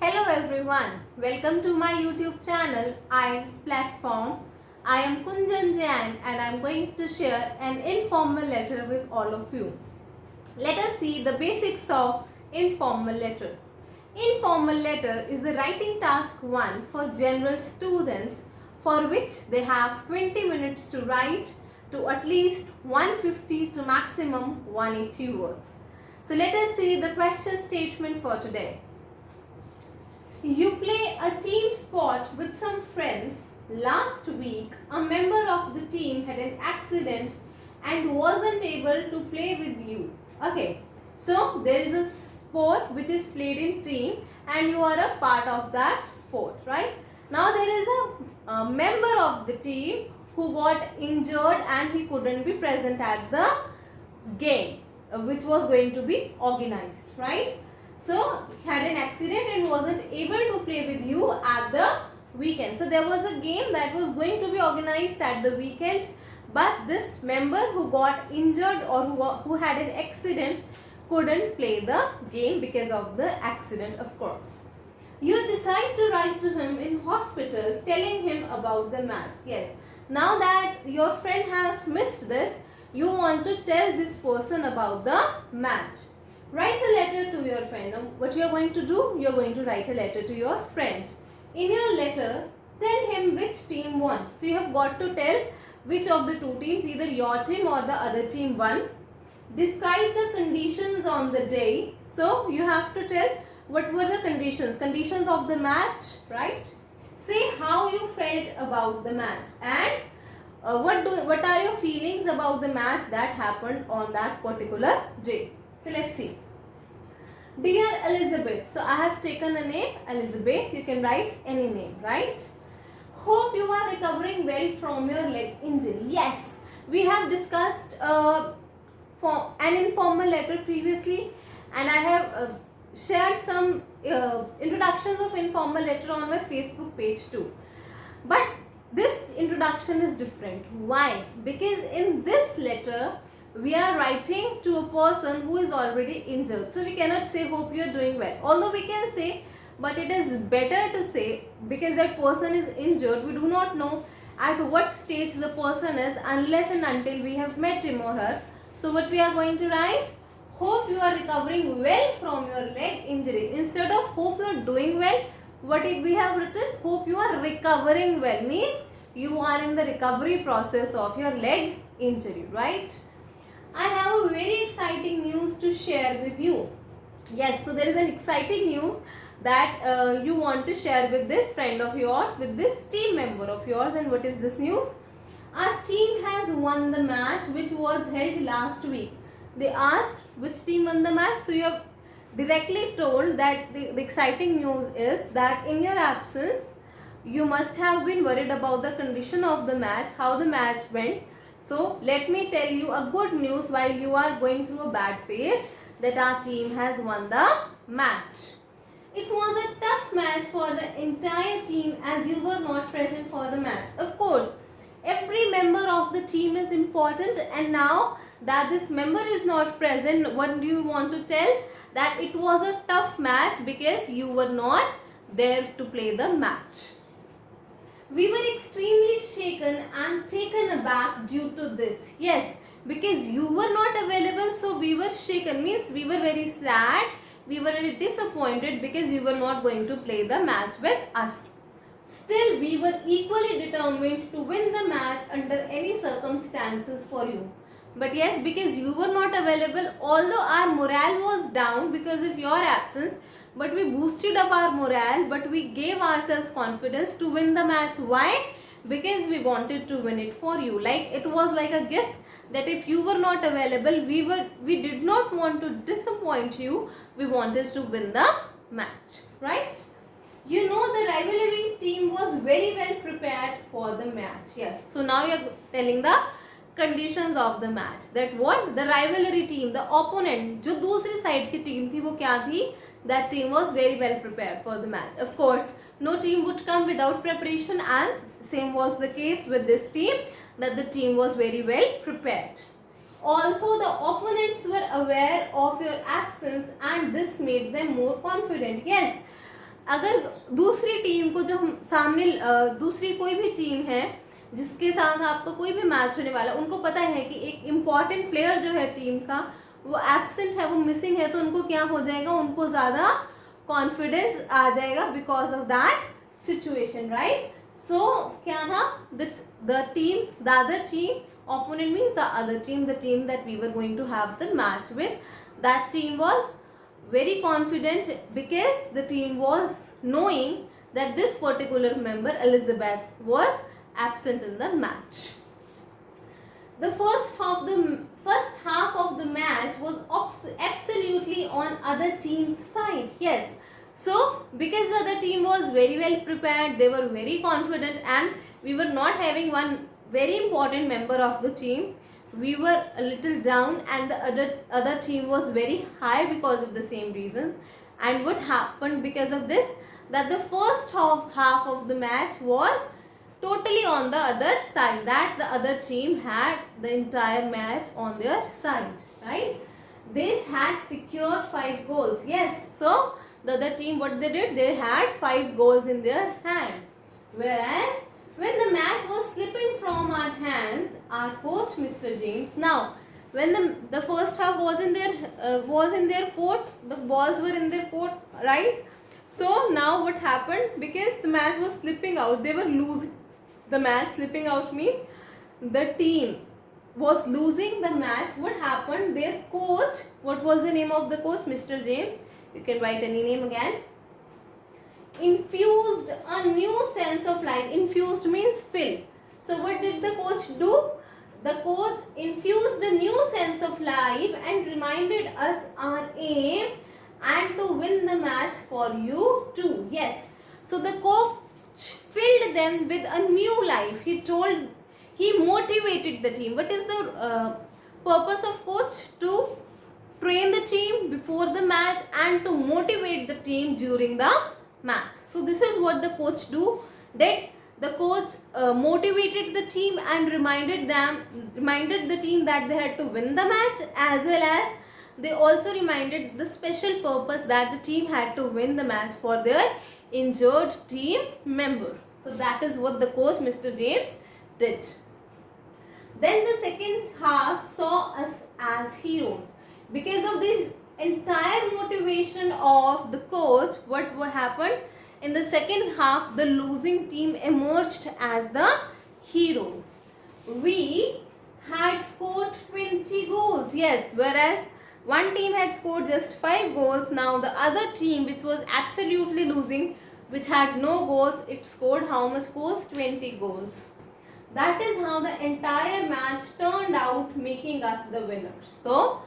Hello everyone, welcome to my YouTube channel IELTS platform. I am Kunjan Jain and I am going to share an informal letter with all of you. Let us see the basics of informal letter. Informal letter is the writing task 1 for general students for which they have 20 minutes to write to at least 150 to maximum 180 words. So let us see the question statement for today. You play a team sport with some friends. Last week, a member of the team had an accident and wasn't able to play with you. Okay, so there is a sport which is played in team and you are a part of that sport, right? Now there is a member of the team who got injured and he couldn't be present at the game which was going to be organized, right? So he had an accident and wasn't able to play with you at the weekend. So there was a game that was going to be organized at the weekend, but this member who got injured or who had an accident couldn't play the game because of the accident, of course. You decide to write to him in hospital telling him about the match. Yes, now that your friend has missed this, you want to tell this person about the match. Write a letter to your friend. Now, what you are going to do? You are going to write a letter to your friend. In your letter, tell him which team won. So you have got to tell which of the two teams, either your team or the other team won. Describe the conditions on the day. So you have to tell what were the conditions of the match, right? Say how you felt about the match and what are your feelings about the match that happened on that particular day. So let's see. Dear Elizabeth, so I have taken a name Elizabeth. You can write any name, right? Hope you are recovering well from your leg injury. Yes, we have discussed for an informal letter previously, and I have shared some introductions of informal letter on my Facebook page too. But this introduction is different. Why? Because in this letter we are writing to a person who is already injured. So we cannot say hope you are doing well. Although we can say, but it is better to say because that person is injured. We do not know at what stage the person is unless and until we have met him or her. So what we are going to write? Hope you are recovering well from your leg injury. Instead of hope you are doing well, what if we have written? Hope you are recovering well. Means you are in the recovery process of your leg injury, right? I have a very exciting news to share with you. Yes, so there is an exciting news that you want to share with this friend of yours, with this team member of yours. And what is this news? Our team has won the match which was held last week. They asked which team won the match. So you have directly told that the exciting news is that in your absence, you must have been worried about the condition of the match, how the match went. So let me tell you a good news while you are going through a bad phase, that our team has won the match. It was a tough match for the entire team as you were not present for the match. Of course, every member of the team is important, and now that this member is not present, what do you want to tell? That it was a tough match because you were not there to play the match. We were extremely shaken and taken aback due to this. Yes, because you were not available, so we were shaken. Means we were very sad. We were very disappointed because you were not going to play the match with us. Still, we were equally determined to win the match under any circumstances for you. But yes, because you were not available, although our morale was down because of your absence, but we boosted up our morale, but we gave ourselves confidence to win the match. Why? Because we wanted to win it for you. Like it was like a gift that if you were not available, we did not want to disappoint you. We wanted to win the match, right? You know, the rivalry team was very well prepared for the match. Yes. So now you are telling the conditions of the match. That what? The rivalry team, the opponent, जो दूसरी side की team थी वो क्या थी? That team was very well prepared for the match. Of course, no team would come without preparation, and same was the case with this team, that the team was very well prepared. Also, the opponents were aware of your absence and this made them more confident. Yes, अगर दूसरी team को, जो हम सामने दूसरी कोई भी team है जिसके साथ आपका कोई भी मैच होने वाला, उनको पता है कि एक इम्पॉर्टेंट प्लेयर जो है टीम का वो एब्सेंट है, वो मिसिंग है, तो उनको क्या हो जाएगा, उनको ज़्यादा कॉन्फिडेंस आ जाएगा because of that situation, right. So क्या था, the team, the other team, opponent means the other team, the team that we were going to have the match with, that team was very confident because the team was knowing that this particular member, Elizabeth, was absent in the match. The first half of the match was absolutely on other team's side. Yes, so because the other team was very well prepared, they were very confident, and we were not having one very important member of the team. We were a little down, and the other team was very high because of the same reason. And what happened because of this, that the first half of the match was totally on the other side, that the other team had the entire match on their side, right. This had secured 5 goals. Yes, so the other team, what they did, they had 5 goals in their hand, whereas when the match was slipping from our hands, our coach Mr. James, now when the first half was in their court, the balls were in their court, right. So now what happened, because the match was slipping out, they were losing the match. Slipping out means the team was losing the match. What happened, their coach, what was the name of the coach, Mr. James, you can write any name again, infused a new sense of life. Infused means fill. So what did the coach do? The coach infused a new sense of life and reminded us our aim and to win the match for you too. Yes, so the coach filled them with a new life. He motivated the team. What is the purpose of coach? To train the team before the match and to motivate the team during the match. So this is what the coach do, that the coach motivated the team and reminded the team that they had to win the match, as well as they also reminded the special purpose that the team had to win the match for their injured team member. So that is what the coach Mr. James did. Then the second half saw us as heroes. Because of this entire motivation of the coach, what happened, in the second half the losing team emerged as the heroes. We had scored 20 goals. Yes, whereas one team had scored just 5 goals. Now the other team, which was absolutely losing, which had no goals, it scored how much goals? 20 goals. That is how the entire match turned out, making us the winners. So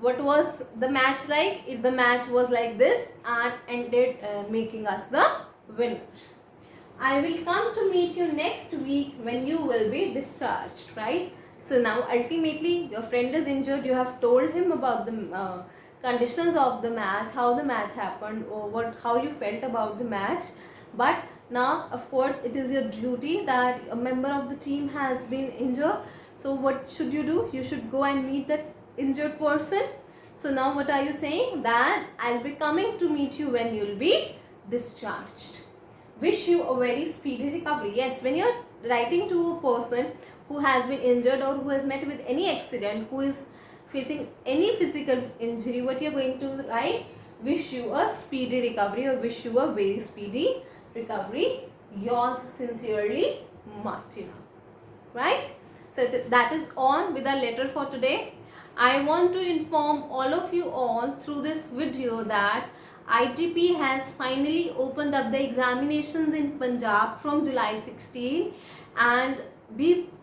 what was the match like? If the match was like this and ended making us the winners. I will come to meet you next week when you will be discharged, right? So now ultimately your friend is injured, you have told him about the conditions of the match, how the match happened, or how you felt about the match. But now of course it is your duty that a member of the team has been injured. So what should you do? You should go and meet that injured person. So now what are you saying? That I'll be coming to meet you when you'll be discharged. Wish you a very speedy recovery. Yes, when you're writing to a person who has been injured or who has met with any accident, who is facing any physical injury, what you're going to write? Wish you a speedy recovery, or wish you a very speedy recovery. Yours sincerely, Martina. Right? So that is all with our letter for today. I want to inform all of you all through this video that ITP has finally opened up the examinations in Punjab from July 16, and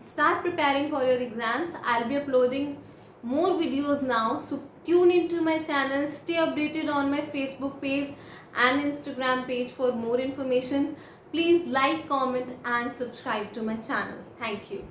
start preparing for your exams. I'll be uploading more videos now, so tune into my channel, stay updated on my Facebook page and Instagram page for more information. Please like, comment and subscribe to my channel. Thank you.